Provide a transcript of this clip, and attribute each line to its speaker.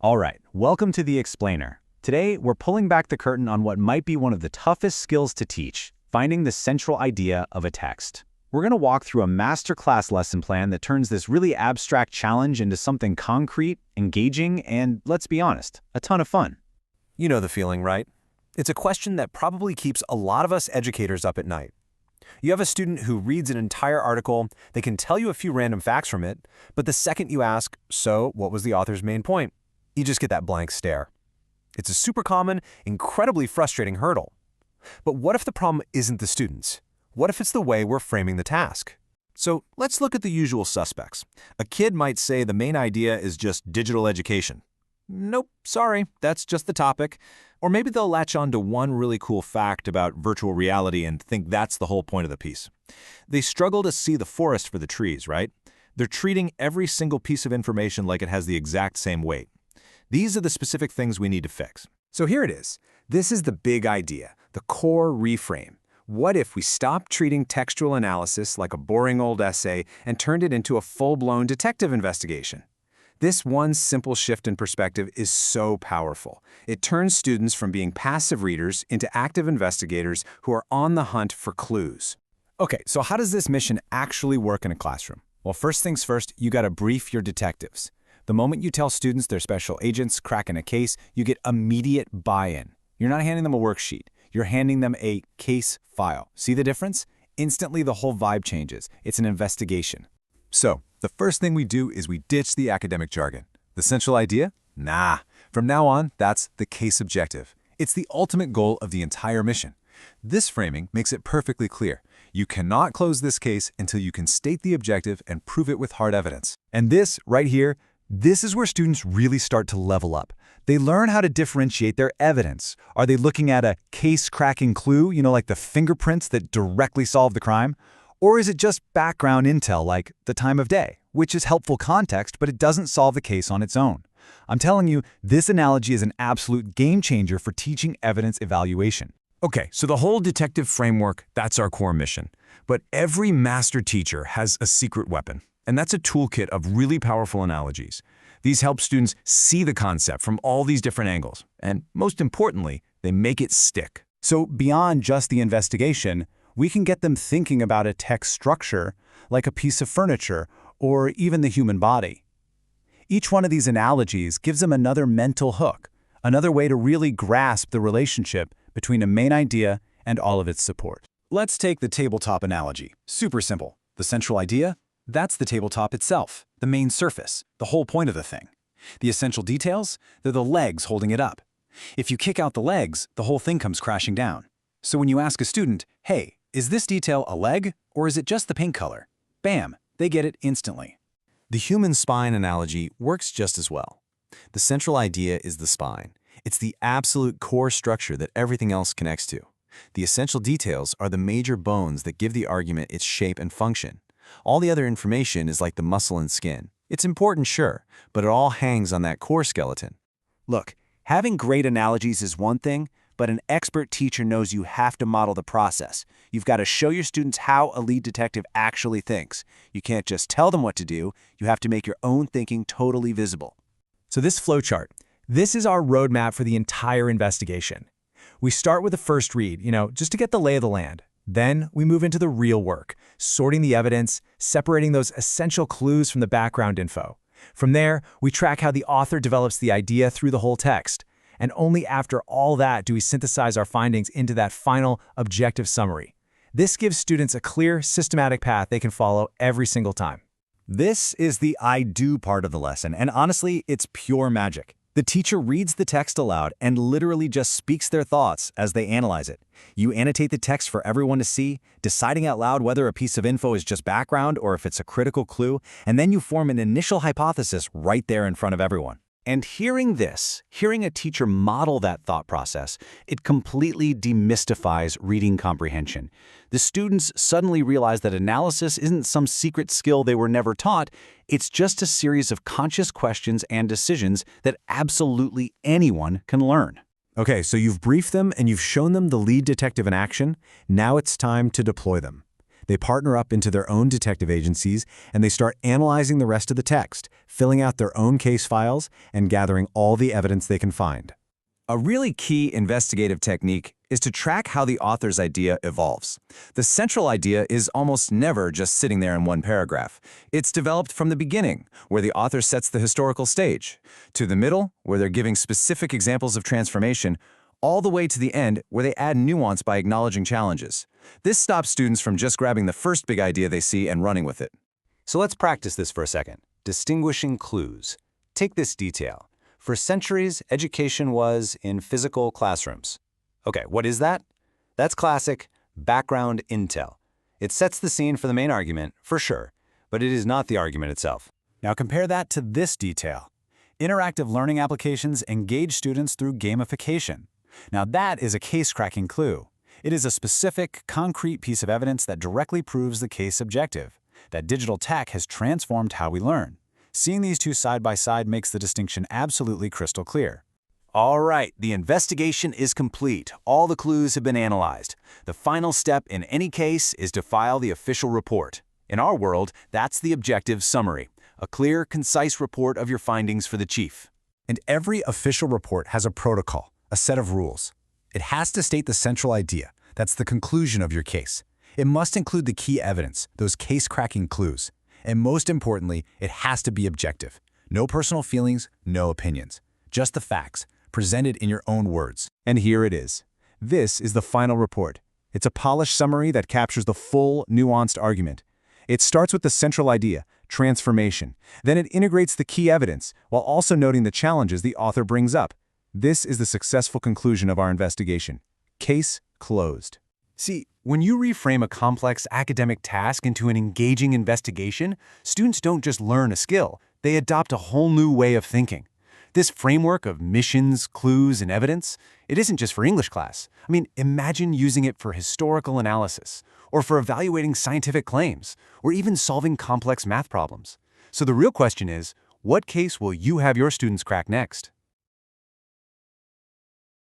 Speaker 1: All right, welcome to The Explainer. Today, we're pulling back the curtain on what might be one of the toughest skills to teach, finding the central idea of a text. We're going to walk through a masterclass lesson plan that turns this really abstract challenge into something concrete, engaging, and, let's be honest, a ton of fun.
Speaker 2: You know the feeling, right? It's a question that probably keeps a lot of us educators up at night. You have a student who reads an entire article, they can tell you a few random facts from it, but the second you ask, so what was the author's main point? You just get that blank stare. It's a super common, incredibly frustrating hurdle. But what if the problem isn't the students? What if it's the way we're framing the task? So let's look at the usual suspects. A kid might say the main idea is just digital education. Nope, sorry, that's just the topic. Or maybe they'll latch on to one really cool fact about virtual reality and think that's the whole point of the piece. They struggle to see the forest for the trees, right? They're treating every single piece of information like it has the exact same weight. These are the specific things we need to fix. So here it is. This is the big idea, the core reframe. What if we stopped treating textual analysis like a boring old essay and turned it into a full-blown detective investigation? This one simple shift in perspective is so powerful. It turns students from being passive readers into active investigators who are on the hunt for clues.
Speaker 1: Okay, so how does this mission actually work in a classroom? Well, first things first, you gotta brief your detectives. The moment you tell students they're special agents cracking a case, you get immediate buy-in. You're not handing them a worksheet. You're handing them a case file. See the difference? Instantly, the whole vibe changes. It's an investigation.
Speaker 2: So, the first thing we do is we ditch the academic jargon. The central idea? Nah. From now on, that's the case objective. It's the ultimate goal of the entire mission. This framing makes it perfectly clear. You cannot close this case until you can state the objective and prove it with hard evidence. And this, right here, this is where students really start to level up. They learn how to differentiate their evidence. Are they looking at a case-cracking clue, like the fingerprints that directly solve the crime? Or is it just background intel like the time of day, which is helpful context, but it doesn't solve the case on its own? I'm telling you, this analogy is an absolute game changer for teaching evidence evaluation. Okay, so the whole detective framework, that's our core mission. But every master teacher has a secret weapon, and that's a toolkit of really powerful analogies. These help students see the concept from all these different angles, and most importantly, they make it stick.
Speaker 1: So beyond just the investigation, we can get them thinking about a text structure, like a piece of furniture, or even the human body. Each one of these analogies gives them another mental hook, another way to really grasp the relationship between a main idea and all of its support. Let's take the tabletop analogy. Super simple. The central idea? That's the tabletop itself, the main surface, the whole point of the thing. The essential details? They're the legs holding it up. If you kick out the legs, the whole thing comes crashing down. So when you ask a student, hey, is this detail a leg, or is it just the paint color? Bam, they get it instantly.
Speaker 2: The human spine analogy works just as well. The central idea is the spine. It's the absolute core structure that everything else connects to. The essential details are the major bones that give the argument its shape and function. All the other information is like the muscle and skin. It's important, sure, but it all hangs on that core skeleton.
Speaker 1: Look, having great analogies is one thing, but an expert teacher knows you have to model the process. You've got to show your students how a lead detective actually thinks. You can't just tell them what to do. You have to make your own thinking totally visible. So this flowchart, this is our roadmap for the entire investigation. We start with the first read, just to get the lay of the land. Then we move into the real work, sorting the evidence, separating those essential clues from the background info. From there, we track how the author develops the idea through the whole text. And only after all that do we synthesize our findings into that final objective summary. This gives students a clear, systematic path they can follow every single time. This is the I do part of the lesson, and honestly, it's pure magic. The teacher reads the text aloud and literally just speaks their thoughts as they analyze it. You annotate the text for everyone to see, deciding out loud whether a piece of info is just background or if it's a critical clue, and then you form an initial hypothesis right there in front of everyone. And hearing a teacher model that thought process, it completely demystifies reading comprehension. The students suddenly realize that analysis isn't some secret skill they were never taught, it's just a series of conscious questions and decisions that absolutely anyone can learn. Okay, so you've briefed them and you've shown them the lead detective in action. Now it's time to deploy them. They partner up into their own detective agencies, and they start analyzing the rest of the text, filling out their own case files, and gathering all the evidence they can find.
Speaker 2: A really key investigative technique is to track how the author's idea evolves. The central idea is almost never just sitting there in one paragraph. It's developed from the beginning, where the author sets the historical stage, to the middle, where they're giving specific examples of transformation, all the way to the end, where they add nuance by acknowledging challenges. This stops students from just grabbing the first big idea they see and running with it. So let's practice this for a second. Distinguishing clues. Take this detail. For centuries, education was in physical classrooms. Okay, what is that? That's classic background intel. It sets the scene for the main argument, for sure, but it is not the argument itself.
Speaker 1: Now compare that to this detail. Interactive learning applications engage students through gamification. Now that is a case-cracking clue. It is a specific, concrete piece of evidence that directly proves the case objective, that digital tech has transformed how we learn. Seeing these two side by side makes the distinction absolutely crystal clear. All right, the investigation is complete. All the clues have been analyzed. The final step in any case is to file the official report. In our world, that's the objective summary, a clear, concise report of your findings for the chief. And every official report has a protocol, a set of rules. It has to state the central idea. That's the conclusion of your case. It must include the key evidence, those case-cracking clues. And most importantly, it has to be objective. No personal feelings, no opinions. Just the facts, presented in your own words. And here it is. This is the final report. It's a polished summary that captures the full, nuanced argument. It starts with the central idea, transformation. Then it integrates the key evidence, while also noting the challenges the author brings up. This is the successful conclusion of our investigation. Case closed. See, when you reframe a complex academic task into an engaging investigation, students don't just learn a skill, they adopt a whole new way of thinking. This framework of missions, clues, and evidence, it isn't just for English class. I mean, imagine using it for historical analysis, or for evaluating scientific claims, or even solving complex math problems. So the real question is, what case will you have your students crack next?